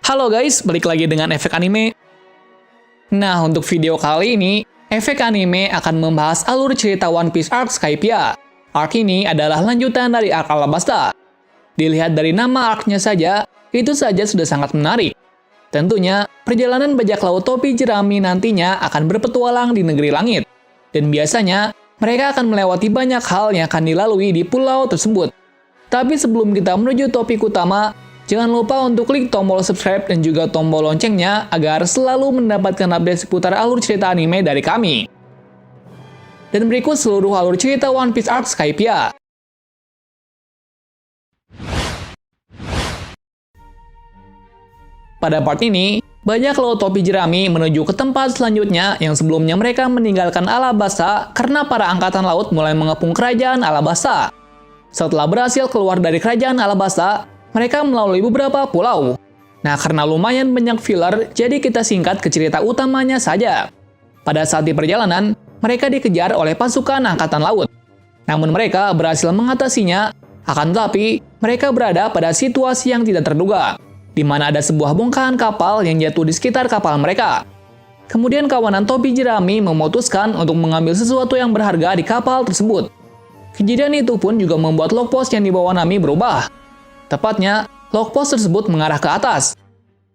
Halo guys, balik lagi dengan Efek Anime. Nah, untuk video kali ini, Efek Anime akan membahas alur cerita One Piece Arc Skypiea. Arc ini adalah lanjutan dari Arc Alabasta. Dilihat dari nama arc-nya saja, itu saja sudah sangat menarik. Tentunya, perjalanan bajak laut topi jerami nantinya akan berpetualang di negeri langit. Dan biasanya, mereka akan melewati banyak hal yang akan dilalui di pulau tersebut. Tapi sebelum kita menuju topik utama, jangan lupa untuk klik tombol subscribe dan juga tombol loncengnya agar selalu mendapatkan update seputar alur cerita anime dari kami. Dan berikut seluruh alur cerita One Piece Arc Skypiea. Pada part ini, bajak laut topi jerami menuju ke tempat selanjutnya yang sebelumnya mereka meninggalkan Alabasta karena para angkatan laut mulai mengepung kerajaan Alabasta. Setelah berhasil keluar dari kerajaan Alabasta, mereka melalui beberapa pulau. Nah, karena lumayan banyak filler, jadi kita singkat ke cerita utamanya saja. Pada saat di perjalanan, mereka dikejar oleh pasukan angkatan laut. Namun mereka berhasil mengatasinya, akan tetapi mereka berada pada situasi yang tidak terduga, di mana ada sebuah bongkahan kapal yang jatuh di sekitar kapal mereka. Kemudian kawanan topi jerami memutuskan untuk mengambil sesuatu yang berharga di kapal tersebut. Kejadian itu pun juga membuat log post yang dibawa Nami berubah. Tepatnya, log post tersebut mengarah ke atas.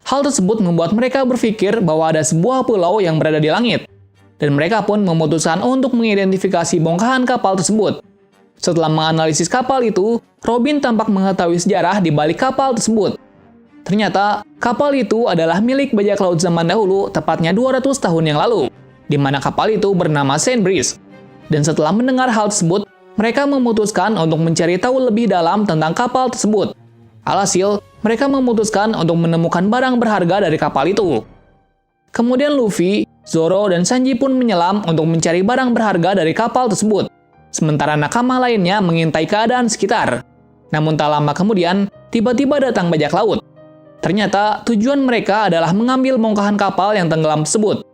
Hal tersebut membuat mereka berpikir bahwa ada sebuah pulau yang berada di langit. Dan mereka pun memutuskan untuk mengidentifikasi bongkahan kapal tersebut. Setelah menganalisis kapal itu, Robin tampak mengetahui sejarah di balik kapal tersebut. Ternyata, kapal itu adalah milik bajak laut zaman dahulu, tepatnya 200 tahun yang lalu, di mana kapal itu bernama Saint Brice. Dan setelah mendengar hal tersebut, mereka memutuskan untuk mencari tahu lebih dalam tentang kapal tersebut. Alhasil, mereka memutuskan untuk menemukan barang berharga dari kapal itu. Kemudian Luffy, Zoro, dan Sanji pun menyelam untuk mencari barang berharga dari kapal tersebut. Sementara nakama lainnya mengintai keadaan sekitar. Namun tak lama kemudian, tiba-tiba datang bajak laut. Ternyata tujuan mereka adalah mengambil bongkahan kapal yang tenggelam tersebut.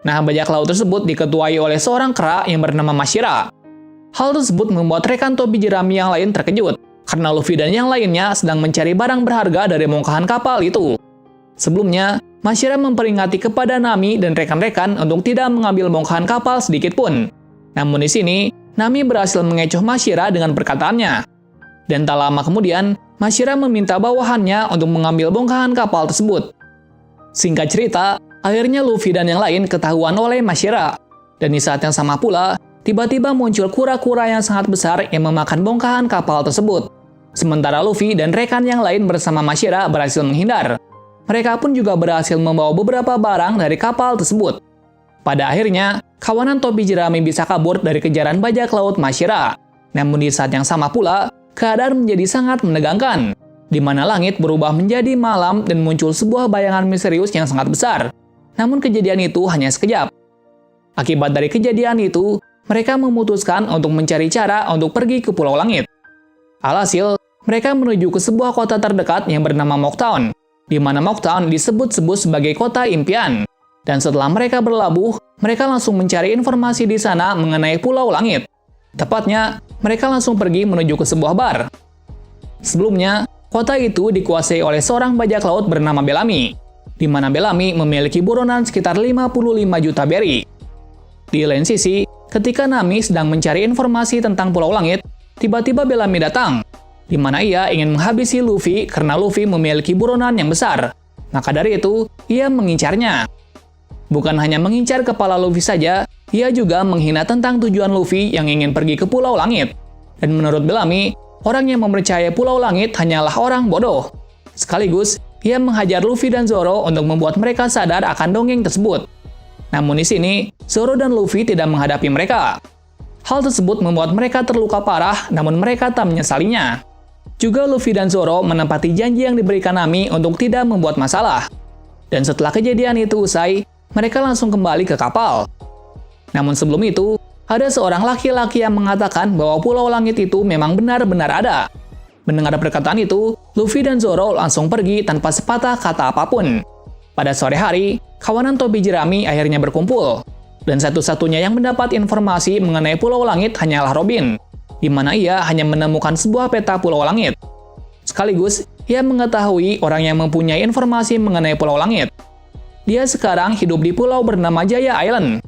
Nah, bajak laut tersebut diketuai oleh seorang kera yang bernama Mashira. Hal tersebut membuat rekan topi jerami yang lain terkejut, karena Luffy dan yang lainnya sedang mencari barang berharga dari bongkahan kapal itu. Sebelumnya, Mashira memperingatkan kepada Nami dan rekan-rekan untuk tidak mengambil bongkahan kapal sedikit pun. Namun di sini, Nami berhasil mengecoh Mashira dengan perkataannya. Dan tak lama kemudian, Mashira meminta bawahannya untuk mengambil bongkahan kapal tersebut. Singkat cerita, akhirnya Luffy dan yang lain ketahuan oleh Mashira. Dan di saat yang sama pula, tiba-tiba muncul kura-kura yang sangat besar yang memakan bongkahan kapal tersebut. Sementara Luffy dan rekan yang lain bersama Mashira berhasil menghindar. Mereka pun juga berhasil membawa beberapa barang dari kapal tersebut. Pada akhirnya, kawanan topi jerami bisa kabur dari kejaran bajak laut Mashira. Namun di saat yang sama pula, keadaan menjadi sangat menegangkan, di mana langit berubah menjadi malam dan muncul sebuah bayangan misterius yang sangat besar. Namun kejadian itu hanya sekejap. Akibat dari kejadian itu, mereka memutuskan untuk mencari cara untuk pergi ke Pulau Langit. Alhasil, mereka menuju ke sebuah kota terdekat yang bernama Mocktown, di mana Mocktown disebut-sebut sebagai kota impian. Dan setelah mereka berlabuh, mereka langsung mencari informasi di sana mengenai Pulau Langit. Tepatnya, mereka langsung pergi menuju ke sebuah bar. Sebelumnya, kota itu dikuasai oleh seorang bajak laut bernama Bellamy, di mana Bellamy memiliki buronan sekitar 55 juta berry. Di lain sisi, ketika Nami sedang mencari informasi tentang Pulau Langit, tiba-tiba Bellamy datang, di mana ia ingin menghabisi Luffy karena Luffy memiliki buronan yang besar. Maka dari itu, ia mengincarnya. Bukan hanya mengincar kepala Luffy saja, ia juga menghina tentang tujuan Luffy yang ingin pergi ke Pulau Langit. Dan menurut Bellamy, orang yang mempercayai Pulau Langit hanyalah orang bodoh. Sekaligus, ia menghajar Luffy dan Zoro untuk membuat mereka sadar akan dongeng tersebut. Namun di sini, Zoro dan Luffy tidak menghadapi mereka. Hal tersebut membuat mereka terluka parah, namun mereka tak menyesalinya. Juga Luffy dan Zoro menepati janji yang diberikan Nami untuk tidak membuat masalah. Dan setelah kejadian itu usai, mereka langsung kembali ke kapal. Namun sebelum itu, ada seorang laki-laki yang mengatakan bahwa Pulau Langit itu memang benar-benar ada. Mendengar perkataan itu, Luffy dan Zoro langsung pergi tanpa sepatah kata apapun. Pada sore hari, kawanan topi jerami akhirnya berkumpul. Dan satu-satunya yang mendapat informasi mengenai Pulau Langit hanyalah Robin, di mana ia hanya menemukan sebuah peta Pulau Langit. Sekaligus, ia mengetahui orang yang mempunyai informasi mengenai Pulau Langit. Dia sekarang hidup di pulau bernama Jaya Island.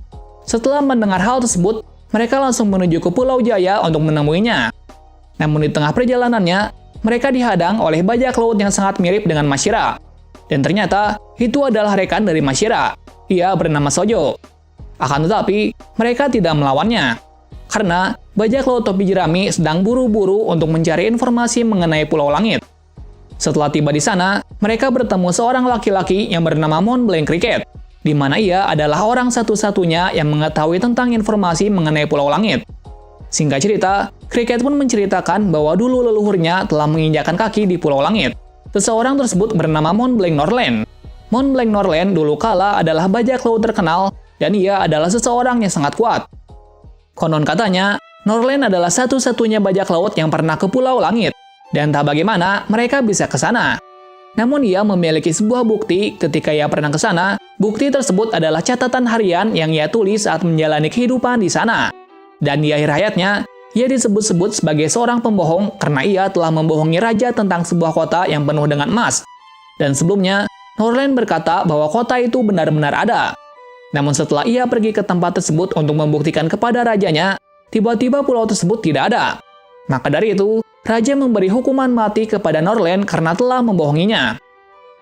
Setelah mendengar hal tersebut, mereka langsung menuju ke Pulau Jaya untuk menemuinya. Namun di tengah perjalanannya, mereka dihadang oleh bajak laut yang sangat mirip dengan Mashira. Dan ternyata, itu adalah rekan dari Mashira. Ia bernama Sojo. Akan tetapi, mereka tidak melawannya. Karena bajak laut topi jerami sedang buru-buru untuk mencari informasi mengenai Pulau Langit. Setelah tiba di sana, mereka bertemu seorang laki-laki yang bernama Mont Blanc Cricket, di mana ia adalah orang satu-satunya yang mengetahui tentang informasi mengenai Pulau Langit. Singkat cerita, Cricket pun menceritakan bahwa dulu leluhurnya telah menginjakkan kaki di Pulau Langit. Seseorang tersebut bernama Mont Blanc Norland. Mont Blanc Norland dulu kala adalah bajak laut terkenal, dan ia adalah seseorang yang sangat kuat. Konon katanya, Norland adalah satu-satunya bajak laut yang pernah ke Pulau Langit. Dan tak bagaimana mereka bisa ke sana. Namun ia memiliki sebuah bukti ketika ia pernah ke sana. Bukti tersebut adalah catatan harian yang ia tulis saat menjalani kehidupan di sana. Dan di akhir hayatnya, ia disebut-sebut sebagai seorang pembohong karena ia telah membohongi raja tentang sebuah kota yang penuh dengan emas. Dan sebelumnya, Norland berkata bahwa kota itu benar-benar ada. Namun setelah ia pergi ke tempat tersebut untuk membuktikan kepada rajanya, tiba-tiba pulau tersebut tidak ada. Maka dari itu, raja memberi hukuman mati kepada Norland karena telah membohonginya.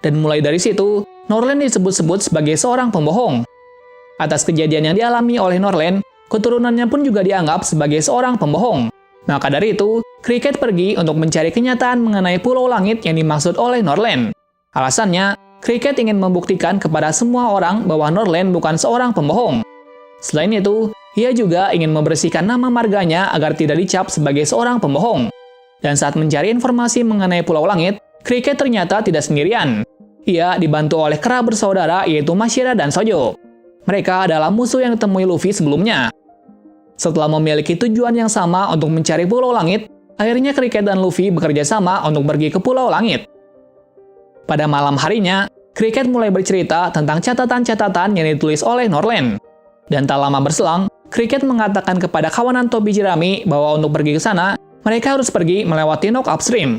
Dan mulai dari situ, Norland disebut-sebut sebagai seorang pembohong. Atas kejadian yang dialami oleh Norland, keturunannya pun juga dianggap sebagai seorang pembohong. Maka dari itu, Cricket pergi untuk mencari kenyataan mengenai Pulau Langit yang dimaksud oleh Norland. Alasannya, Cricket ingin membuktikan kepada semua orang bahwa Norland bukan seorang pembohong. Selain itu, ia juga ingin membersihkan nama marganya agar tidak dicap sebagai seorang pembohong. Dan saat mencari informasi mengenai Pulau Langit, Cricket ternyata tidak sendirian. Ia dibantu oleh kera bersaudara yaitu Mashira dan Sojo. Mereka adalah musuh yang ditemui Luffy sebelumnya. Setelah memiliki tujuan yang sama untuk mencari Pulau Langit, akhirnya Cricket dan Luffy bekerja sama untuk pergi ke Pulau Langit. Pada malam harinya, Cricket mulai bercerita tentang catatan-catatan yang ditulis oleh Norland. Dan tak lama berselang, Cricket mengatakan kepada kawanan topi jerami bahwa untuk pergi ke sana, mereka harus pergi melewati Knock Upstream.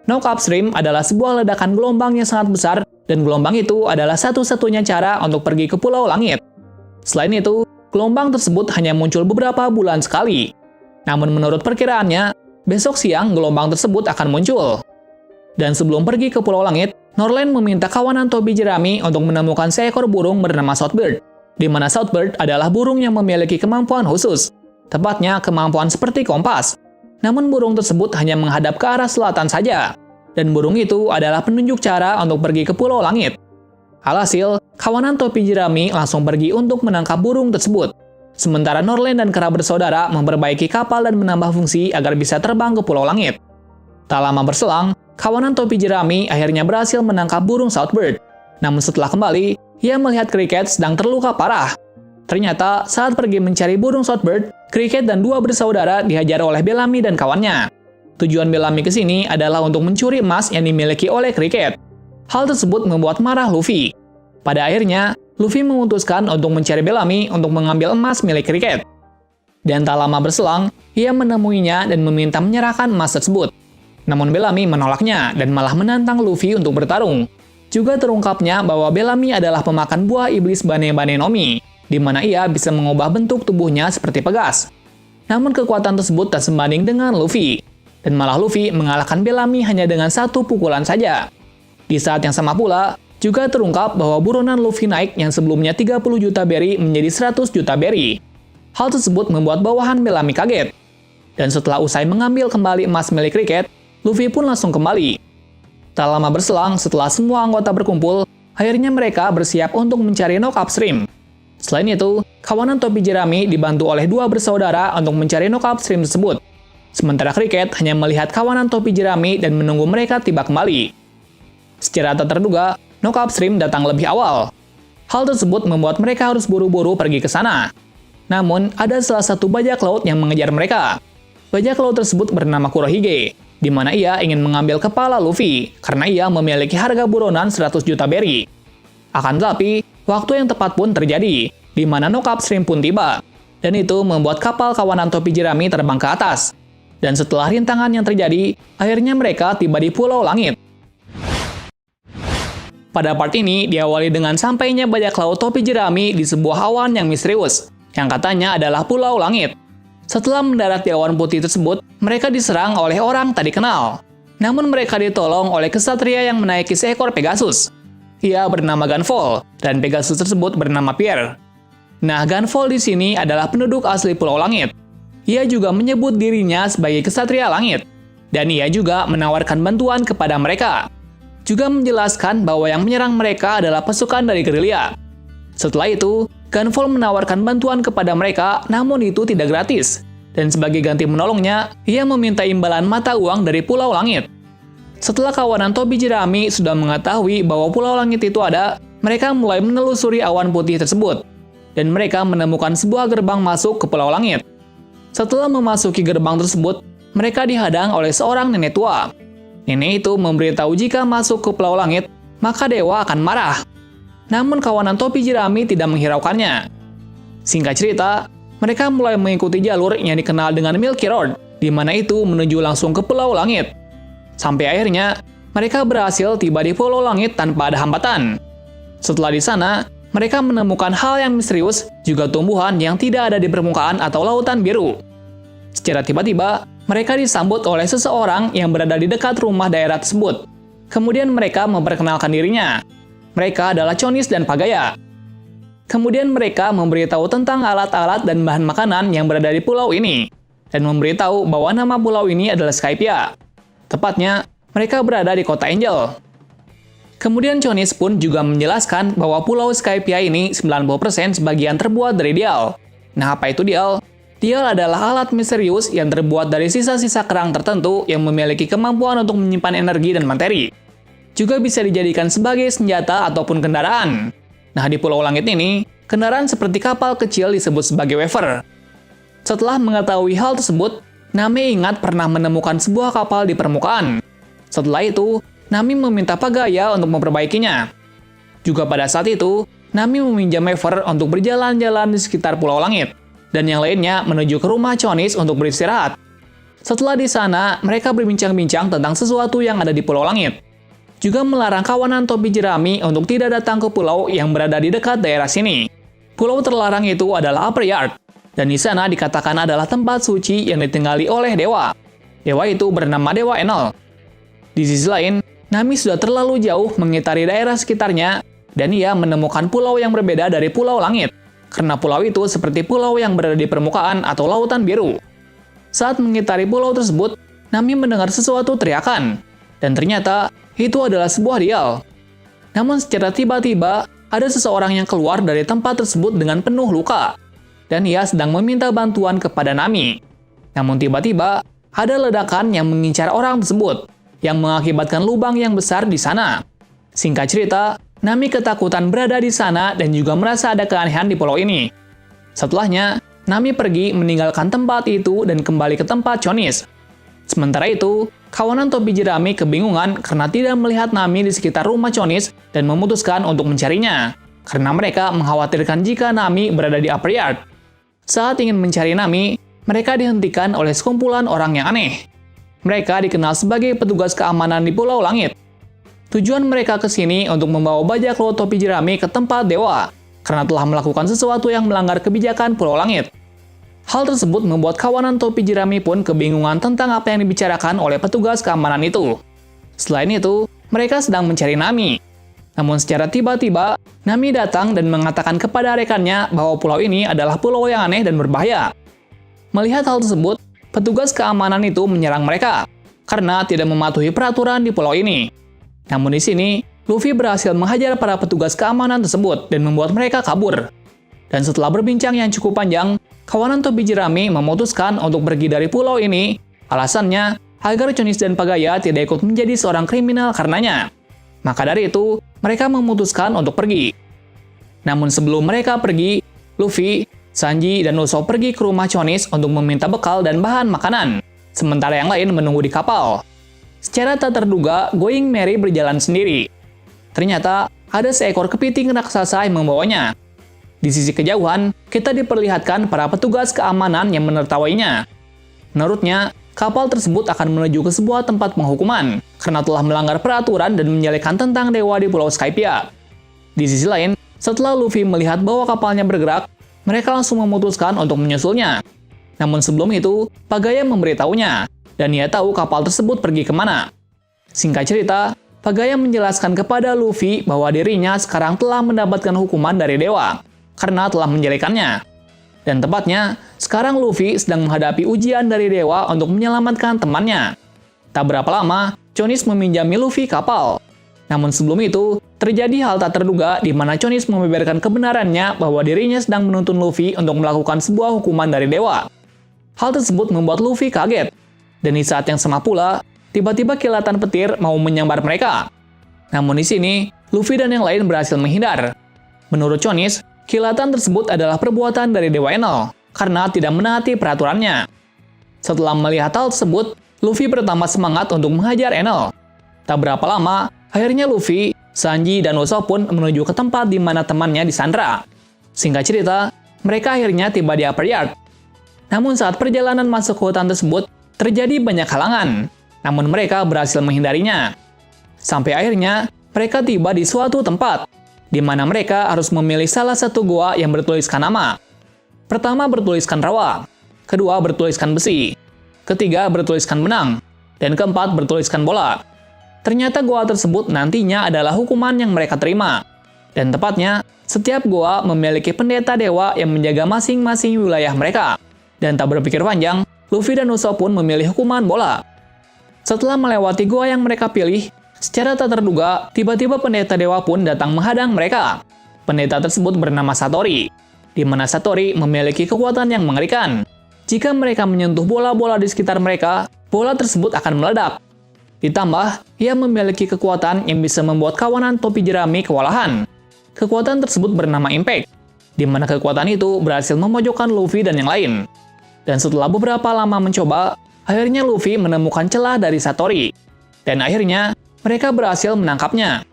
Knock Upstream adalah sebuah ledakan gelombang yang sangat besar, dan gelombang itu adalah satu-satunya cara untuk pergi ke Pulau Langit. Selain itu, gelombang tersebut hanya muncul beberapa bulan sekali. Namun menurut perkiraannya, besok siang gelombang tersebut akan muncul. Dan sebelum pergi ke Pulau Langit, Norland meminta kawanan topi jerami untuk menemukan seekor burung bernama Southbird, di mana Southbird adalah burung yang memiliki kemampuan khusus, tepatnya kemampuan seperti kompas. Namun burung tersebut hanya menghadap ke arah selatan saja, dan burung itu adalah penunjuk cara untuk pergi ke Pulau Langit. Alhasil, kawanan topi jerami langsung pergi untuk menangkap burung tersebut. Sementara Norland dan kera bersaudara memperbaiki kapal dan menambah fungsi agar bisa terbang ke Pulau Langit. Tak lama berselang, kawanan topi jerami akhirnya berhasil menangkap burung Southbird. Namun setelah kembali, ia melihat Cricket sedang terluka parah. Ternyata, saat pergi mencari burung Southbird, Cricket dan dua bersaudara dihajar oleh Bellamy dan kawannya. Tujuan Bellamy ke sini adalah untuk mencuri emas yang dimiliki oleh Cricket. Hal tersebut membuat marah Luffy. Pada akhirnya, Luffy memutuskan untuk mencari Bellamy untuk mengambil emas milik Cricket. Dan tak lama berselang, ia menemuinya dan meminta menyerahkan emas tersebut. Namun Bellamy menolaknya dan malah menantang Luffy untuk bertarung. Juga terungkapnya bahwa Bellamy adalah pemakan buah iblis Bane-Bane no Mi, di mana ia bisa mengubah bentuk tubuhnya seperti pegas. Namun kekuatan tersebut tak sebanding dengan Luffy, dan malah Luffy mengalahkan Bellamy hanya dengan satu pukulan saja. Di saat yang sama pula, juga terungkap bahwa buronan Luffy naik yang sebelumnya 30 juta berry menjadi 100 juta berry. Hal tersebut membuat bawahan Bellamy kaget. Dan setelah usai mengambil kembali emas milik Cricket, Luffy pun langsung kembali. Tak lama berselang setelah semua anggota berkumpul, akhirnya mereka bersiap untuk mencari Knock Upstream. Selain itu, kawanan topi jerami dibantu oleh dua bersaudara untuk mencari Knock Upstream tersebut. Sementara Cricket hanya melihat kawanan topi jerami dan menunggu mereka tiba kembali. Secara tak terduga, Knock Upstream datang lebih awal. Hal tersebut membuat mereka harus buru-buru pergi ke sana. Namun, ada salah satu bajak laut yang mengejar mereka. Bajak laut tersebut bernama Kurohige, di mana ia ingin mengambil kepala Luffy karena ia memiliki harga buronan 100 juta berry. Akan tetapi, waktu yang tepat pun terjadi, di mana Knock Upstream pun tiba, dan itu membuat kapal kawanan topi jerami terbang ke atas. Dan setelah rintangan yang terjadi, akhirnya mereka tiba di Pulau Langit. Pada part ini diawali dengan sampainya bajak laut topi jerami di sebuah awan yang misterius, yang katanya adalah Pulau Langit. Setelah mendarat di awan putih tersebut, mereka diserang oleh orang tak dikenal. Namun mereka ditolong oleh kesatria yang menaiki seekor Pegasus. Ia bernama Gunvoll, dan Pegasus tersebut bernama Pierre. Nah, Gunvoll di sini adalah penduduk asli Pulau Langit. Ia juga menyebut dirinya sebagai kesatria langit, dan ia juga menawarkan bantuan kepada mereka. Juga menjelaskan bahwa yang menyerang mereka adalah pasukan dari gerilya. Setelah itu, Gunvoll menawarkan bantuan kepada mereka, namun itu tidak gratis. Dan sebagai ganti menolongnya, ia meminta imbalan mata uang dari Pulau Langit. Setelah kawanan topi jerami sudah mengetahui bahwa Pulau Langit itu ada, mereka mulai menelusuri awan putih tersebut. Dan mereka menemukan sebuah gerbang masuk ke Pulau Langit. Setelah memasuki gerbang tersebut, mereka dihadang oleh seorang nenek tua. Nenek itu memberitahu jika masuk ke Pulau Langit, maka dewa akan marah. Namun kawanan topi jerami tidak menghiraukannya. Singkat cerita, mereka mulai mengikuti jalur yang dikenal dengan Milky Road, di mana itu menuju langsung ke Pulau Langit. Sampai akhirnya, mereka berhasil tiba di Pulau Langit tanpa ada hambatan. Setelah di sana, mereka menemukan hal yang misterius, juga tumbuhan yang tidak ada di permukaan atau lautan biru. Secara tiba-tiba, mereka disambut oleh seseorang yang berada di dekat rumah daerah tersebut. Kemudian mereka memperkenalkan dirinya. Mereka adalah Chonies dan Pagaya. Kemudian mereka memberitahu tentang alat-alat dan bahan makanan yang berada di pulau ini, dan memberitahu bahwa nama pulau ini adalah Skypia. Tepatnya, mereka berada di kota Angel. Kemudian Chonies pun juga menjelaskan bahwa pulau Skypia ini 90% sebagian terbuat dari dial. Nah, apa itu dial? Dial adalah alat misterius yang terbuat dari sisa-sisa kerang tertentu yang memiliki kemampuan untuk menyimpan energi dan materi. Juga bisa dijadikan sebagai senjata ataupun kendaraan. Nah, di Pulau Langit ini, kendaraan seperti kapal kecil disebut sebagai wafer. Setelah mengetahui hal tersebut, Nami ingat pernah menemukan sebuah kapal di permukaan. Setelah itu, Nami meminta Pagaya untuk memperbaikinya. Juga pada saat itu, Nami meminjam wafer untuk berjalan-jalan di sekitar Pulau Langit, dan yang lainnya menuju ke rumah Chonies untuk beristirahat. Setelah di sana, mereka berbincang-bincang tentang sesuatu yang ada di Pulau Langit. Juga melarang kawanan topi jerami untuk tidak datang ke pulau yang berada di dekat daerah sini. Pulau terlarang itu adalah Upper Yard, dan di sana dikatakan adalah tempat suci yang ditinggali oleh dewa. Dewa itu bernama Dewa Enel. Di sisi lain, Nami sudah terlalu jauh mengitari daerah sekitarnya, dan ia menemukan pulau yang berbeda dari Pulau Langit. Karena pulau itu seperti pulau yang berada di permukaan atau lautan biru. Saat mengitari pulau tersebut, Nami mendengar sesuatu teriakan, dan ternyata itu adalah sebuah dial. Namun secara tiba-tiba, ada seseorang yang keluar dari tempat tersebut dengan penuh luka, dan ia sedang meminta bantuan kepada Nami. Namun tiba-tiba, ada ledakan yang mengincar orang tersebut, yang mengakibatkan lubang yang besar di sana. Singkat cerita, Nami ketakutan berada di sana dan juga merasa ada keanehan di pulau ini. Setelahnya, Nami pergi meninggalkan tempat itu dan kembali ke tempat Chonies. Sementara itu, kawanan topi jerami kebingungan karena tidak melihat Nami di sekitar rumah Chonies dan memutuskan untuk mencarinya, karena mereka mengkhawatirkan jika Nami berada di Upper Yard. Saat ingin mencari Nami, mereka dihentikan oleh sekumpulan orang yang aneh. Mereka dikenal sebagai petugas keamanan di Pulau Langit. Tujuan mereka ke sini untuk membawa bajak laut topi jerami ke tempat dewa, karena telah melakukan sesuatu yang melanggar kebijakan Pulau Langit. Hal tersebut membuat kawanan topi jerami pun kebingungan tentang apa yang dibicarakan oleh petugas keamanan itu. Selain itu, mereka sedang mencari Nami. Namun secara tiba-tiba, Nami datang dan mengatakan kepada rekannya bahwa pulau ini adalah pulau yang aneh dan berbahaya. Melihat hal tersebut, petugas keamanan itu menyerang mereka, karena tidak mematuhi peraturan di pulau ini. Namun di sini, Luffy berhasil menghajar para petugas keamanan tersebut dan membuat mereka kabur. Dan setelah berbincang yang cukup panjang, kawanan topi jerami memutuskan untuk pergi dari pulau ini. Alasannya, agar Chonies dan Pagaya tidak ikut menjadi seorang kriminal karenanya. Maka dari itu, mereka memutuskan untuk pergi. Namun sebelum mereka pergi, Luffy, Sanji, dan Usopp pergi ke rumah Chonies untuk meminta bekal dan bahan makanan. Sementara yang lain menunggu di kapal. Secara tak terduga, Going Merry berjalan sendiri. Ternyata, ada seekor kepiting raksasa yang membawanya. Di sisi kejauhan, kita diperlihatkan para petugas keamanan yang menertawainya. Menurutnya, kapal tersebut akan menuju ke sebuah tempat penghukuman karena telah melanggar peraturan dan menyelekkan tentang dewa di Pulau Skypiea. Di sisi lain, setelah Luffy melihat bahwa kapalnya bergerak, mereka langsung memutuskan untuk menyusulnya. Namun sebelum itu, Pagaya memberitahunya, dan ia tahu kapal tersebut pergi kemana. Singkat cerita, Pagaya menjelaskan kepada Luffy bahwa dirinya sekarang telah mendapatkan hukuman dari dewa karena telah menjelekannya. Dan tepatnya, sekarang Luffy sedang menghadapi ujian dari dewa untuk menyelamatkan temannya. Tak berapa lama, Chonis meminjami Luffy kapal. Namun sebelum itu, terjadi hal tak terduga di mana Chonis membeberkan kebenarannya bahwa dirinya sedang menuntun Luffy untuk melakukan sebuah hukuman dari dewa. Hal tersebut membuat Luffy kaget. Dan di saat yang sama pula, tiba-tiba kilatan petir mau menyambar mereka. Namun di sini, Luffy dan yang lain berhasil menghindar. Menurut Chonis, kilatan tersebut adalah perbuatan dari Dewa Enel, karena tidak menaati peraturannya. Setelah melihat hal tersebut, Luffy pertama semangat untuk menghajar Enel. Tak berapa lama, akhirnya Luffy, Sanji, dan Usopp pun menuju ke tempat di mana temannya disandra. Singkat cerita, mereka akhirnya tiba di Upper Yard. Namun saat perjalanan masuk ke hutan tersebut, terjadi banyak halangan. Namun mereka berhasil menghindarinya. Sampai akhirnya, mereka tiba di suatu tempat, di mana mereka harus memilih salah satu gua yang bertuliskan nama. Pertama bertuliskan rawa, kedua bertuliskan besi, ketiga bertuliskan benang, dan keempat bertuliskan bola. Ternyata gua tersebut nantinya adalah hukuman yang mereka terima. Dan tepatnya, setiap gua memiliki pendeta dewa yang menjaga masing-masing wilayah mereka. Dan tak berpikir panjang, Luffy dan Usopp pun memilih hukuman bola. Setelah melewati gua yang mereka pilih, secara tak terduga, tiba-tiba pendeta dewa pun datang menghadang mereka. Pendeta tersebut bernama Satori, di mana Satori memiliki kekuatan yang mengerikan. Jika mereka menyentuh bola-bola di sekitar mereka, bola tersebut akan meledak. Ditambah, ia memiliki kekuatan yang bisa membuat kawanan topi jerami kewalahan. Kekuatan tersebut bernama Impact, di mana kekuatan itu berhasil memojokkan Luffy dan yang lain. Dan setelah beberapa lama mencoba, akhirnya Luffy menemukan celah dari Satori. Dan akhirnya, mereka berhasil menangkapnya.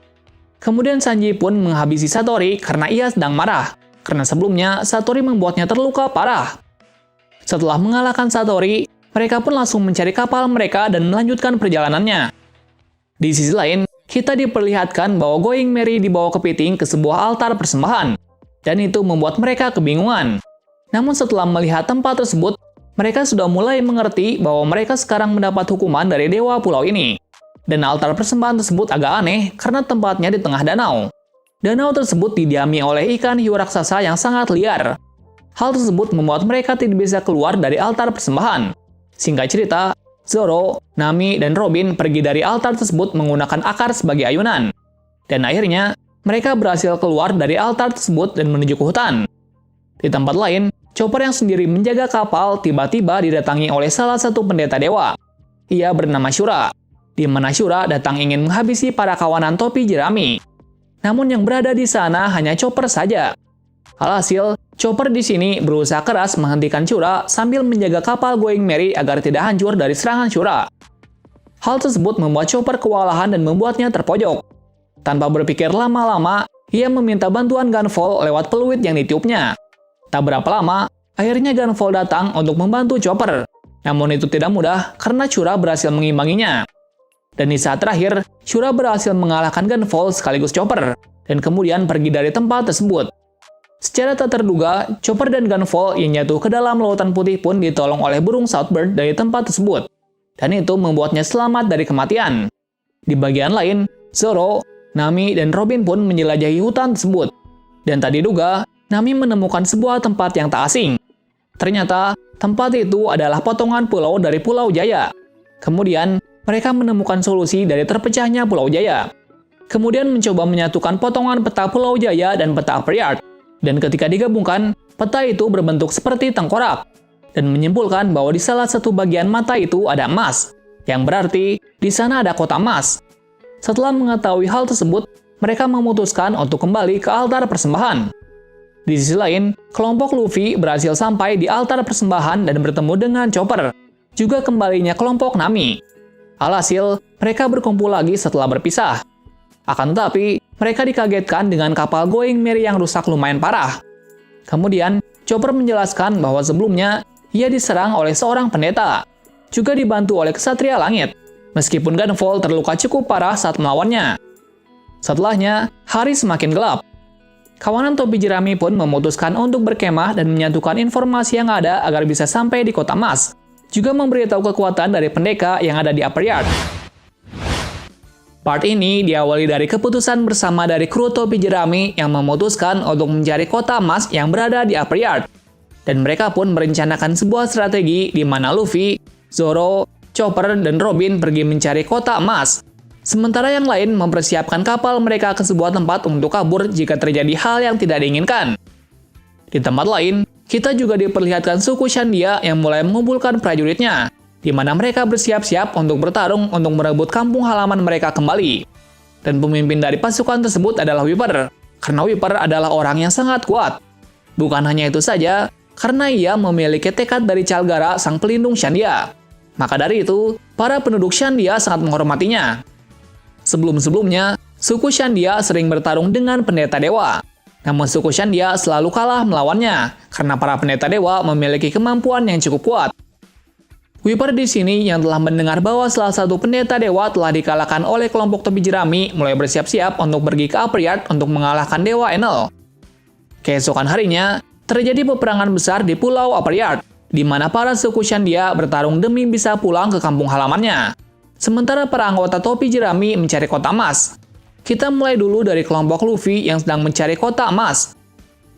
Kemudian Sanji pun menghabisi Satori karena ia sedang marah, karena sebelumnya Satori membuatnya terluka parah. Setelah mengalahkan Satori, mereka pun langsung mencari kapal mereka dan melanjutkan perjalanannya. Di sisi lain, kita diperlihatkan bahwa Going Merry dibawa kepiting ke sebuah altar persembahan, dan itu membuat mereka kebingungan. Namun setelah melihat tempat tersebut, mereka sudah mulai mengerti bahwa mereka sekarang mendapat hukuman dari dewa pulau ini. Dan altar persembahan tersebut agak aneh karena tempatnya di tengah danau. Danau tersebut didiami oleh ikan hiu raksasa yang sangat liar. Hal tersebut membuat mereka tidak bisa keluar dari altar persembahan. Singkat cerita, Zoro, Nami, dan Robin pergi dari altar tersebut menggunakan akar sebagai ayunan. Dan akhirnya, mereka berhasil keluar dari altar tersebut dan menuju ke hutan. Di tempat lain, Chopper yang sendiri menjaga kapal tiba-tiba didatangi oleh salah satu pendeta dewa. Ia bernama Shura, di mana Shura datang ingin menghabisi para kawanan topi jerami. Namun yang berada di sana hanya Chopper saja. Alhasil, Chopper di sini berusaha keras menghentikan Shura sambil menjaga kapal Going Merry agar tidak hancur dari serangan Shura. Hal tersebut membuat Chopper kewalahan dan membuatnya terpojok. Tanpa berpikir lama-lama, ia meminta bantuan Gunvolt lewat peluit yang ditiupnya. Tak berapa lama, akhirnya Gunvolt datang untuk membantu Chopper. Namun itu tidak mudah karena Shura berhasil mengimbanginya. Dan di saat terakhir, Shura berhasil mengalahkan Gunvolt sekaligus Chopper, dan kemudian pergi dari tempat tersebut. Secara tak terduga, Chopper dan Gunvolt yang jatuh ke dalam lautan putih pun ditolong oleh burung Southbird dari tempat tersebut. Dan itu membuatnya selamat dari kematian. Di bagian lain, Zoro, Nami, dan Robin pun menjelajahi hutan tersebut. Dan tak diduga, Nami menemukan sebuah tempat yang tak asing. Ternyata, tempat itu adalah potongan pulau dari Pulau Jaya. Kemudian, mereka menemukan solusi dari terpecahnya Pulau Jaya. Kemudian mencoba menyatukan potongan peta Pulau Jaya dan peta Upper Yard. Dan ketika digabungkan, peta itu berbentuk seperti tengkorak. Dan menyimpulkan bahwa di salah satu bagian mata itu ada emas. Yang berarti, di sana ada kota emas. Setelah mengetahui hal tersebut, mereka memutuskan untuk kembali ke altar persembahan. Di sisi lain, kelompok Luffy berhasil sampai di altar persembahan dan bertemu dengan Chopper. Juga kembalinya kelompok Nami. Alhasil, mereka berkumpul lagi setelah berpisah. Akan tetapi, mereka dikagetkan dengan kapal Going Merry yang rusak lumayan parah. Kemudian, Chopper menjelaskan bahwa sebelumnya, ia diserang oleh seorang pendeta. juga dibantu oleh Kesatria Langit, meskipun Gunvolt terluka cukup parah saat melawannya. Setelahnya, hari semakin gelap. Kawanan topi jerami pun memutuskan untuk berkemah dan menyatukan informasi yang ada agar bisa sampai di Kota Emas, juga memberitahu kekuatan dari pendekar yang ada di Upper Yard. Part ini diawali dari keputusan bersama dari kru topi jerami yang memutuskan untuk mencari Kota Emas yang berada di Upper Yard. Dan mereka pun merencanakan sebuah strategi di mana Luffy, Zoro, Chopper, dan Robin pergi mencari Kota Emas. Sementara yang lain mempersiapkan kapal mereka ke sebuah tempat untuk kabur jika terjadi hal yang tidak diinginkan. Di tempat lain, kita juga diperlihatkan suku Shandia yang mulai mengumpulkan prajuritnya, di mana mereka bersiap-siap untuk bertarung untuk merebut kampung halaman mereka kembali. Dan pemimpin dari pasukan tersebut adalah Viper, karena Viper adalah orang yang sangat kuat. Bukan hanya itu saja, karena ia memiliki tekad dari Calgara, sang pelindung Shandia. Maka dari itu, para penduduk Shandia sangat menghormatinya. Sebelum-sebelumnya, suku Shandia sering bertarung dengan pendeta dewa. Namun suku Shandia selalu kalah melawannya, karena para pendeta dewa memiliki kemampuan yang cukup kuat. Viper di sini yang telah mendengar bahwa salah satu pendeta dewa telah dikalahkan oleh kelompok topi jerami mulai bersiap-siap untuk pergi ke Upper Yard untuk mengalahkan Dewa Enel. Keesokan harinya, terjadi peperangan besar di Pulau Upper Yard, di mana para suku Shandia bertarung demi bisa pulang ke kampung halamannya. Sementara para anggota topi jerami mencari Kota Emas. Kita mulai dulu dari kelompok Luffy yang sedang mencari Kota Emas.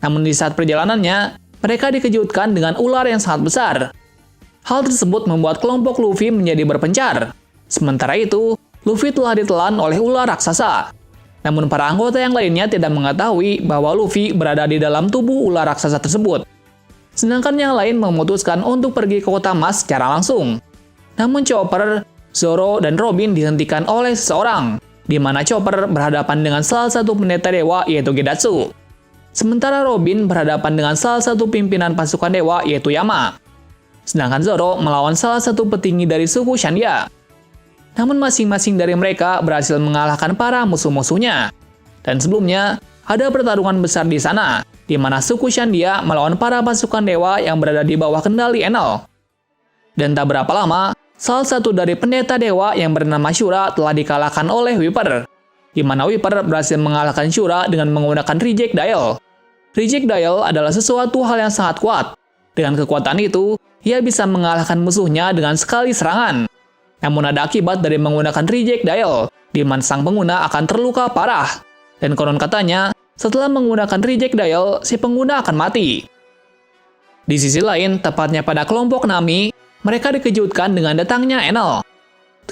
Namun di saat perjalanannya, mereka dikejutkan dengan ular yang sangat besar. Hal tersebut membuat kelompok Luffy menjadi berpencar. Sementara itu, Luffy telah ditelan oleh ular raksasa. Namun para anggota yang lainnya tidak mengetahui bahwa Luffy berada di dalam tubuh ular raksasa tersebut. Sedangkan yang lain memutuskan untuk pergi ke Kota Emas secara langsung. Namun Chopper, Zoro, dan Robin dihentikan oleh seseorang, di mana Chopper berhadapan dengan salah satu pendeta dewa yaitu Gedatsu. Sementara Robin berhadapan dengan salah satu pimpinan pasukan dewa yaitu Yama. Sedangkan Zoro melawan salah satu petinggi dari suku Shandia. Namun masing-masing dari mereka berhasil mengalahkan para musuh-musuhnya. Dan sebelumnya, ada pertarungan besar di sana, di mana suku Shandia melawan para pasukan dewa yang berada di bawah kendali Enel. Dan tak berapa lama, salah satu dari pendeta dewa yang bernama Shura telah dikalahkan oleh Viper, di mana Viper berhasil mengalahkan Shura dengan menggunakan Reject Dial. Reject Dial adalah sesuatu hal yang sangat kuat. Dengan kekuatan itu, ia bisa mengalahkan musuhnya dengan sekali serangan. Namun ada akibat dari menggunakan Reject Dial, di mana sang pengguna akan terluka parah. Dan konon katanya, setelah menggunakan Reject Dial, si pengguna akan mati. Di sisi lain, tepatnya pada kelompok Nami, mereka dikejutkan dengan datangnya Enel.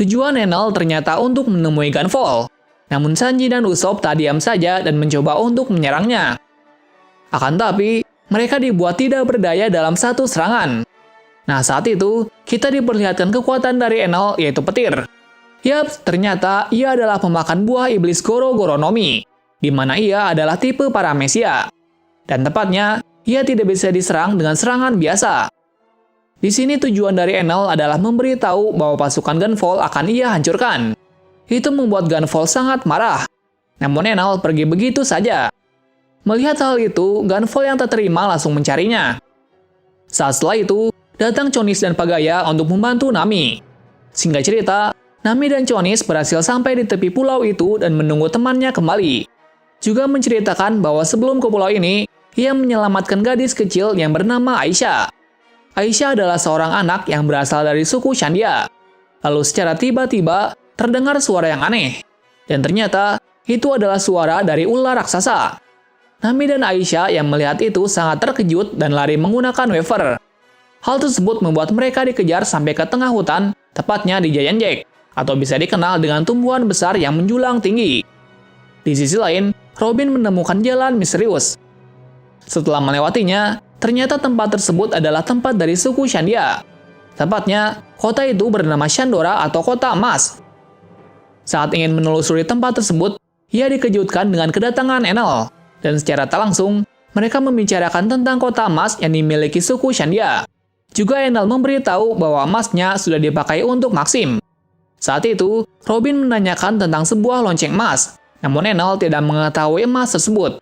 Tujuan Enel ternyata untuk menemui Gunvolt. Namun Sanji dan Usopp tak diam saja dan mencoba untuk menyerangnya. Akan tapi, mereka dibuat tidak berdaya dalam satu serangan. Nah, saat itu, kita diperlihatkan kekuatan dari Enel, yaitu petir. Yap, ternyata ia adalah pemakan buah iblis Goro-Goro no Mi, di mana ia adalah tipe paramesia. Dan tepatnya, ia tidak bisa diserang dengan serangan biasa. Di sini tujuan dari Enel adalah memberitahu bahwa pasukan Gunvolt akan ia hancurkan. Itu membuat Gunvolt sangat marah. Namun Enel pergi begitu saja. Melihat hal itu, Gunvolt yang tak terima langsung mencarinya. Saat setelah itu, datang Chonis dan Pagaya untuk membantu Nami. Singkat cerita, Nami dan Chonis berhasil sampai di tepi pulau itu dan menunggu temannya kembali. Juga menceritakan bahwa sebelum ke pulau ini, ia menyelamatkan gadis kecil yang bernama Aisyah. Aisyah adalah seorang anak yang berasal dari suku Shandia. Lalu secara tiba-tiba, terdengar suara yang aneh. Dan ternyata, itu adalah suara dari ular raksasa. Nami dan Aisyah yang melihat itu sangat terkejut dan lari menggunakan waver. Hal tersebut membuat mereka dikejar sampai ke tengah hutan, tepatnya di Giant Jack, atau bisa dikenal dengan tumbuhan besar yang menjulang tinggi. Di sisi lain, Robin menemukan jalan misterius. Setelah melewatinya, ternyata tempat tersebut adalah tempat dari suku Shandia. Tepatnya, kota itu bernama Shandora atau Kota Emas. Saat ingin menelusuri tempat tersebut, ia dikejutkan dengan kedatangan Enel, dan secara tak langsung, mereka membicarakan tentang Kota Emas yang dimiliki suku Shandia. Juga Enel memberitahu bahwa emasnya sudah dipakai untuk Maxim. Saat itu, Robin menanyakan tentang sebuah lonceng emas, namun Enel tidak mengetahui emas tersebut.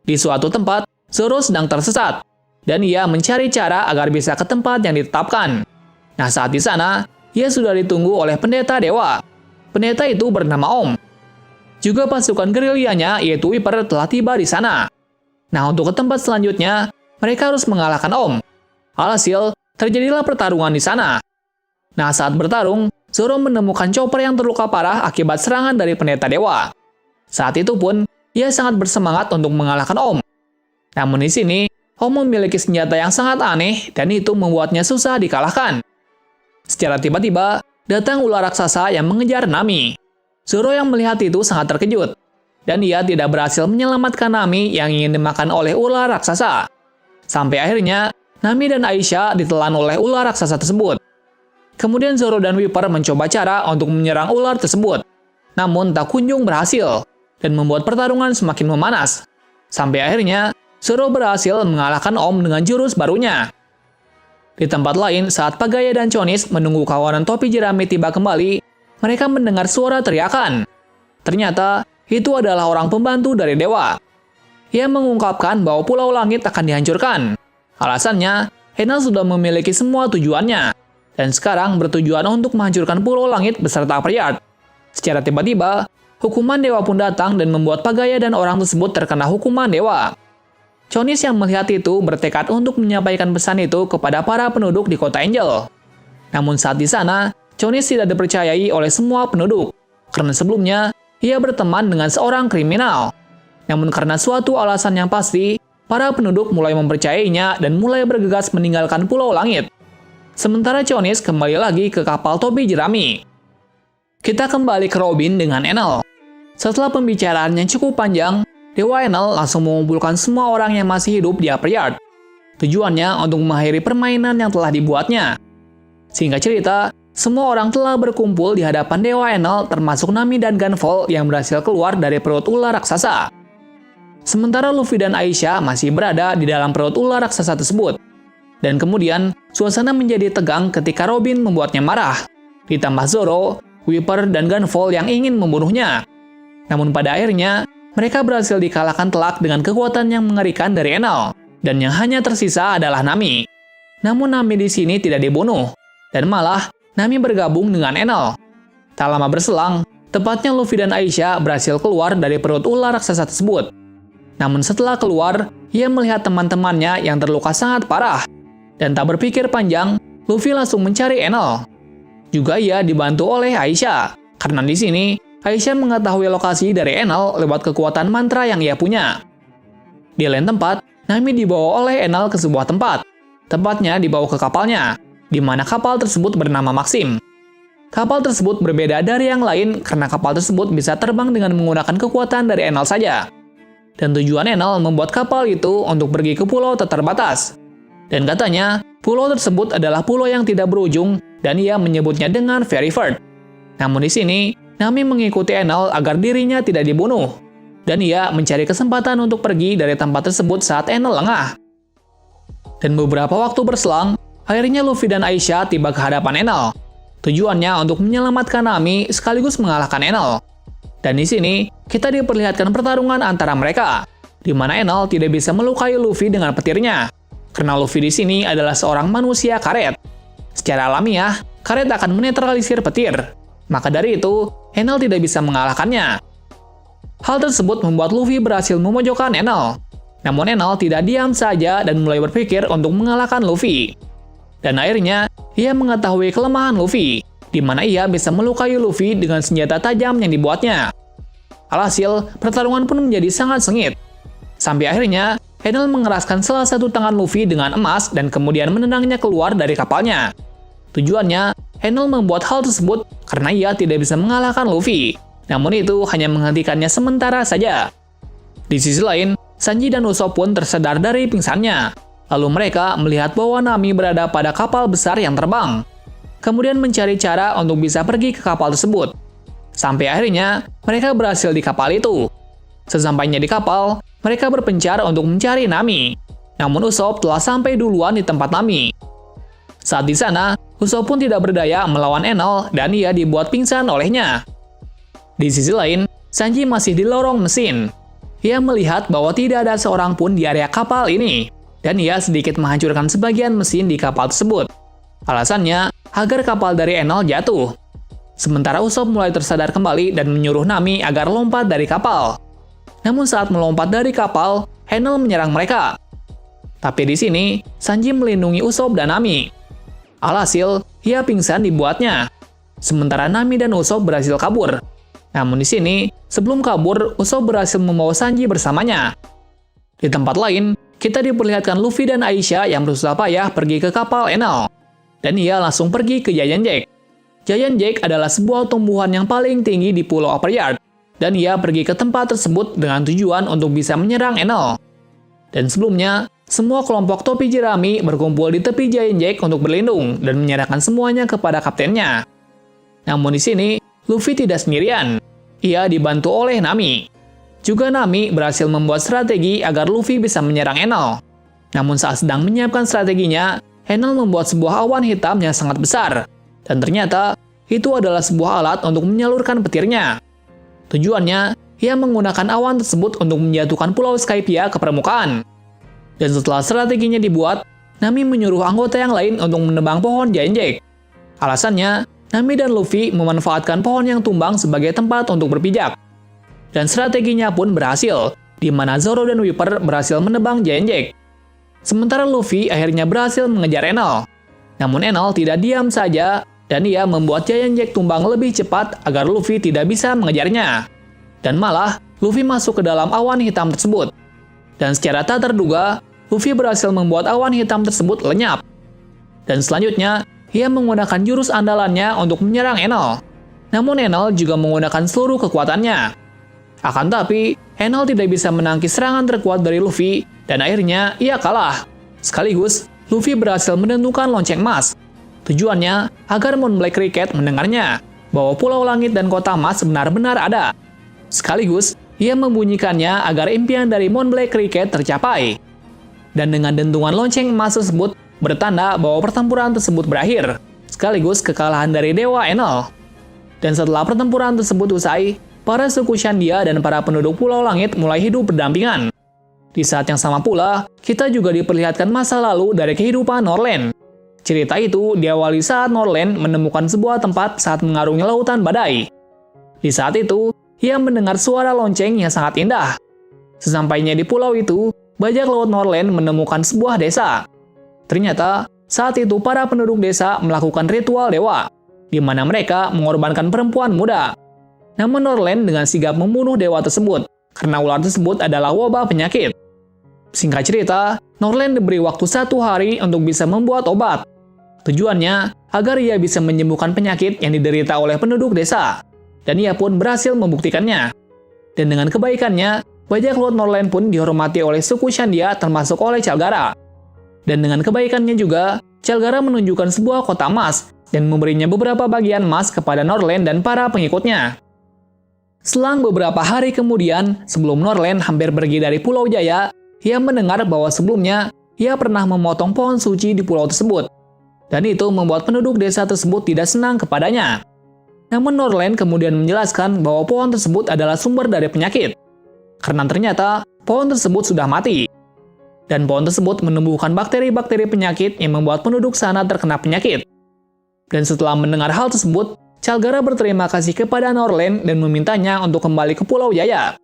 Di suatu tempat, Zoro sedang tersesat, dan ia mencari cara agar bisa ke tempat yang ditetapkan. Nah, saat di sana, ia sudah ditunggu oleh pendeta dewa. Pendeta itu bernama Om. Juga pasukan gerilyanya yaitu Viper telah tiba di sana. Nah, untuk ke tempat selanjutnya, mereka harus mengalahkan Om. Alhasil, terjadilah pertarungan di sana. Nah, saat bertarung, Zoro menemukan Chopper yang terluka parah akibat serangan dari pendeta dewa. Saat itu pun, ia sangat bersemangat untuk mengalahkan Om. Namun di sini, Om memiliki senjata yang sangat aneh dan itu membuatnya susah dikalahkan. Secara tiba-tiba, datang ular raksasa yang mengejar Nami. Zoro yang melihat itu sangat terkejut, dan ia tidak berhasil menyelamatkan Nami yang ingin dimakan oleh ular raksasa. Sampai akhirnya, Nami dan Aisha ditelan oleh ular raksasa tersebut. Kemudian Zoro dan Viper mencoba cara untuk menyerang ular tersebut, namun tak kunjung berhasil, dan membuat pertarungan semakin memanas. Sampai akhirnya, Zoro berhasil mengalahkan Om dengan jurus barunya. Di tempat lain, saat Pagaya dan Chonis menunggu kawanan topi jerami tiba kembali, mereka mendengar suara teriakan. Ternyata, itu adalah orang pembantu dari dewa. Ia mengungkapkan bahwa Pulau Langit akan dihancurkan. Alasannya, Enel sudah memiliki semua tujuannya, dan sekarang bertujuan untuk menghancurkan Pulau Langit beserta Priyat. Secara tiba-tiba, hukuman dewa pun datang dan membuat Pagaya dan orang tersebut terkena hukuman dewa. Chonis yang melihat itu bertekad untuk menyampaikan pesan itu kepada para penduduk di kota Angel. Namun saat di sana, Chonis tidak dipercayai oleh semua penduduk, karena sebelumnya ia berteman dengan seorang kriminal. Namun karena suatu alasan yang pasti, para penduduk mulai mempercayainya dan mulai bergegas meninggalkan Pulau Langit. Sementara Chonis kembali lagi ke kapal topi jerami. Kita kembali ke Robin dengan Enel. Setelah pembicaraan yang cukup panjang, Dewa Enel langsung mengumpulkan semua orang yang masih hidup di Upper Yard. Tujuannya untuk mengakhiri permainan yang telah dibuatnya. Singkat cerita, semua orang telah berkumpul di hadapan Dewa Enel termasuk Nami dan Gunvolt yang berhasil keluar dari perut ular raksasa. Sementara Luffy dan Aisha masih berada di dalam perut ular raksasa tersebut. Dan kemudian, suasana menjadi tegang ketika Robin membuatnya marah. Ditambah Zoro, Viper, dan Gunvolt yang ingin membunuhnya. Namun pada akhirnya, mereka berhasil dikalahkan telak dengan kekuatan yang mengerikan dari Enel. Dan yang hanya tersisa adalah Nami. Namun Nami di sini tidak dibunuh. Dan malah, Nami bergabung dengan Enel. Tak lama berselang, tepatnya Luffy dan Aisha berhasil keluar dari perut ular raksasa tersebut. Namun setelah keluar, ia melihat teman-temannya yang terluka sangat parah. Dan tak berpikir panjang, Luffy langsung mencari Enel. Juga ia dibantu oleh Aisha, karena di sini Aisha mengetahui lokasi dari Enel lewat kekuatan mantra yang ia punya. Di lain tempat, Nami dibawa oleh Enel ke sebuah tempat. Tepatnya dibawa ke kapalnya, di mana kapal tersebut bernama Maxim. Kapal tersebut berbeda dari yang lain karena kapal tersebut bisa terbang dengan menggunakan kekuatan dari Enel saja. Dan tujuan Enel membuat kapal itu untuk pergi ke pulau tak terbatas. Dan katanya, pulau tersebut adalah pulau yang tidak berujung dan ia menyebutnya dengan Very Furt. Namun di sini, Nami mengikuti Enel agar dirinya tidak dibunuh. Dan ia mencari kesempatan untuk pergi dari tempat tersebut saat Enel lengah. Dan beberapa waktu berselang, akhirnya Luffy dan Aisha tiba ke hadapan Enel. Tujuannya untuk menyelamatkan Nami sekaligus mengalahkan Enel. Dan di sini, kita diperlihatkan pertarungan antara mereka, di mana Enel tidak bisa melukai Luffy dengan petirnya. Karena Luffy di sini adalah seorang manusia karet. Secara alamiah, karet akan menetralisir petir. Maka dari itu, Enel tidak bisa mengalahkannya. Hal tersebut membuat Luffy berhasil memojokkan Enel. Namun Enel tidak diam saja dan mulai berpikir untuk mengalahkan Luffy. Dan akhirnya, ia mengetahui kelemahan Luffy, di mana ia bisa melukai Luffy dengan senjata tajam yang dibuatnya. Alhasil, pertarungan pun menjadi sangat sengit. Sampai akhirnya, Enel mengeraskan salah satu tangan Luffy dengan emas dan kemudian menendangnya keluar dari kapalnya. Tujuannya, Enel membuat hal tersebut karena ia tidak bisa mengalahkan Luffy. Namun itu hanya menghentikannya sementara saja. Di sisi lain, Sanji dan Usopp pun tersedar dari pingsannya. Lalu mereka melihat bahwa Nami berada pada kapal besar yang terbang. Kemudian mencari cara untuk bisa pergi ke kapal tersebut. Sampai akhirnya, mereka berhasil di kapal itu. Sesampainya di kapal, mereka berpencar untuk mencari Nami. Namun Usopp telah sampai duluan di tempat Nami. Saat di sana, Usopp pun tidak berdaya melawan Enel dan ia dibuat pingsan olehnya. Di sisi lain, Sanji masih di lorong mesin. Ia melihat bahwa tidak ada seorang pun di area kapal ini, dan ia sedikit menghancurkan sebagian mesin di kapal tersebut. Alasannya, agar kapal dari Enel jatuh. Sementara Usopp mulai tersadar kembali dan menyuruh Nami agar lompat dari kapal. Namun saat melompat dari kapal, Enel menyerang mereka. Tapi di sini, Sanji melindungi Usopp dan Nami. Alhasil, ia pingsan dibuatnya. Sementara Nami dan Usopp berhasil kabur. Namun di sini, sebelum kabur, Usopp berhasil membawa Sanji bersamanya. Di tempat lain, kita diperlihatkan Luffy dan Aisyah yang berusaha payah pergi ke kapal Enel. Dan ia langsung pergi ke Giant Jack. Giant Jack adalah sebuah tumbuhan yang paling tinggi di Pulau Upper Yard, dan ia pergi ke tempat tersebut dengan tujuan untuk bisa menyerang Enel. Dan sebelumnya, semua kelompok topi jerami berkumpul di tepi Giant Jack untuk berlindung dan menyerahkan semuanya kepada kaptennya. Namun di sini, Luffy tidak sendirian. Ia dibantu oleh Nami. Juga Nami berhasil membuat strategi agar Luffy bisa menyerang Enel. Namun saat sedang menyiapkan strateginya, Enel membuat sebuah awan hitam yang sangat besar. Dan ternyata, itu adalah sebuah alat untuk menyalurkan petirnya. Tujuannya, ia menggunakan awan tersebut untuk menjatuhkan Pulau Skypiea ke permukaan. Dan setelah strateginya dibuat, Nami menyuruh anggota yang lain untuk menebang pohon Giant Jack. Alasannya, Nami dan Luffy memanfaatkan pohon yang tumbang sebagai tempat untuk berpijak. Dan strateginya pun berhasil, di mana Zoro dan Viper berhasil menebang Giant Jack. Sementara Luffy akhirnya berhasil mengejar Enel. Namun Enel tidak diam saja, dan ia membuat Giant Jack tumbang lebih cepat agar Luffy tidak bisa mengejarnya. Dan malah, Luffy masuk ke dalam awan hitam tersebut. Dan secara tak terduga, Luffy berhasil membuat awan hitam tersebut lenyap. Dan selanjutnya, ia menggunakan jurus andalannya untuk menyerang Enel. Namun Enel juga menggunakan seluruh kekuatannya. Akan tapi, Enel tidak bisa menangkis serangan terkuat dari Luffy, dan akhirnya ia kalah. Sekaligus, Luffy berhasil menentukan lonceng emas. Tujuannya agar Moon Black Cricket mendengarnya, bahwa Pulau Langit dan Kota Emas benar-benar ada. Sekaligus, ia membunyikannya agar impian dari Moon Black Cricket tercapai. Dan dengan dentuman lonceng emas tersebut, bertanda bahwa pertempuran tersebut berakhir, sekaligus kekalahan dari Dewa Enel. Dan setelah pertempuran tersebut usai, para suku Shandia dan para penduduk Pulau Langit mulai hidup berdampingan. Di saat yang sama pula, kita juga diperlihatkan masa lalu dari kehidupan Norland. Cerita itu diawali saat Norland menemukan sebuah tempat saat mengarungi lautan badai. Di saat itu, ia mendengar suara lonceng yang sangat indah. Sesampainya di pulau itu, bajak laut Norland menemukan sebuah desa. Ternyata, saat itu para penduduk desa melakukan ritual dewa, di mana mereka mengorbankan perempuan muda. Namun Norland dengan sigap membunuh dewa tersebut, karena ular tersebut adalah wabah penyakit. Singkat cerita, Norland diberi waktu 1 hari untuk bisa membuat obat. Tujuannya, agar ia bisa menyembuhkan penyakit yang diderita oleh penduduk desa. Dan ia pun berhasil membuktikannya. Dan dengan kebaikannya, bajak laut Norland pun dihormati oleh suku Shandia termasuk oleh Calgara. Dan dengan kebaikannya juga, Calgara menunjukkan sebuah kota emas dan memberinya beberapa bagian emas kepada Norland dan para pengikutnya. Selang beberapa hari kemudian, sebelum Norland hampir pergi dari Pulau Jaya, ia mendengar bahwa sebelumnya ia pernah memotong pohon suci di pulau tersebut. Dan itu membuat penduduk desa tersebut tidak senang kepadanya. Namun Norland kemudian menjelaskan bahwa pohon tersebut adalah sumber dari penyakit. Karena ternyata pohon tersebut sudah mati. Dan pohon tersebut menumbuhkan bakteri-bakteri penyakit yang membuat penduduk sana terkena penyakit. Dan setelah mendengar hal tersebut, Calgara berterima kasih kepada Norland dan memintanya untuk kembali ke Pulau Jaya.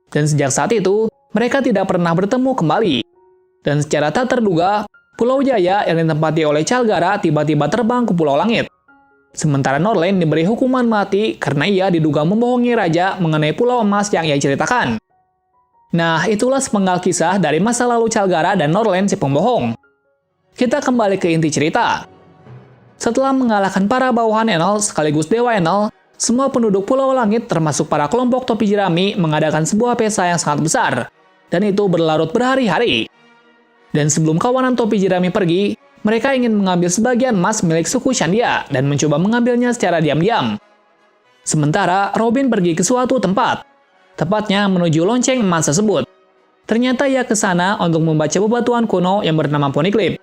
Dan sejak saat itu, mereka tidak pernah bertemu kembali. Dan secara tak terduga, Pulau Jaya yang ditempati oleh Calgara tiba-tiba terbang ke Pulau Langit. Sementara Norland diberi hukuman mati karena ia diduga membohongi raja mengenai Pulau Emas yang ia ceritakan. Nah, itulah sepenggal kisah dari masa lalu Calgara dan Norland si pembohong. Kita kembali ke inti cerita. Setelah mengalahkan para bawahan Enel sekaligus Dewa Enel, semua penduduk Pulau Langit termasuk para kelompok topi jerami mengadakan sebuah pesta yang sangat besar. Dan itu berlarut berhari-hari. Dan sebelum kawanan topi jerami pergi, mereka ingin mengambil sebagian emas milik suku Shandia dan mencoba mengambilnya secara diam-diam. Sementara Robin pergi ke suatu tempat, tepatnya menuju lonceng emas tersebut. Ternyata ia ke sana untuk membaca bebatuan kuno yang bernama Poneglyph.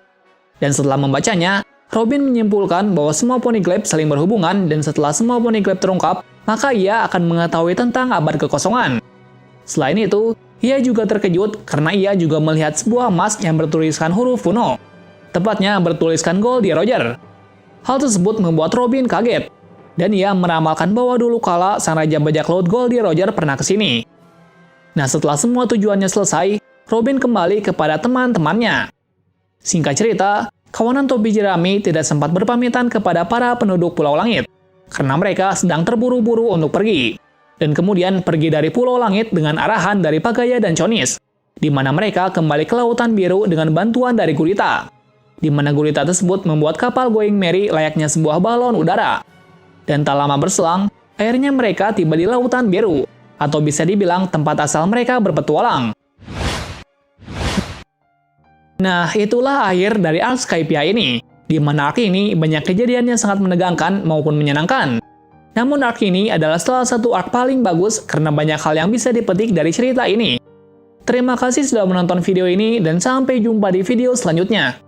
Dan setelah membacanya, Robin menyimpulkan bahwa semua Poneglyph saling berhubungan dan setelah semua Poneglyph terungkap, maka ia akan mengetahui tentang abad kekosongan. Selain itu, ia juga terkejut karena ia juga melihat sebuah emas yang bertuliskan huruf kuno. Tepatnya bertuliskan Goldie Roger. Hal tersebut membuat Robin kaget, dan ia meramalkan bahwa dulu kala sang Raja Bajak Laut Goldie Roger pernah ke sini. Nah, setelah semua tujuannya selesai, Robin kembali kepada teman-temannya. Singkat cerita, kawanan topi jerami tidak sempat berpamitan kepada para penduduk Pulau Langit, karena mereka sedang terburu-buru untuk pergi, dan kemudian pergi dari Pulau Langit dengan arahan dari Pagaya dan Chonis, di mana mereka kembali ke Lautan Biru dengan bantuan dari gurita, di mana gurita tersebut membuat kapal Going Merry layaknya sebuah balon udara. Dan tak lama berselang, akhirnya mereka tiba di Lautan Biru, atau bisa dibilang tempat asal mereka berpetualang. Nah, itulah akhir dari arc Skypiea ini, di mana arc ini banyak kejadian yang sangat menegangkan maupun menyenangkan. Namun arc ini adalah salah satu arc paling bagus karena banyak hal yang bisa dipetik dari cerita ini. Terima kasih sudah menonton video ini dan sampai jumpa di video selanjutnya.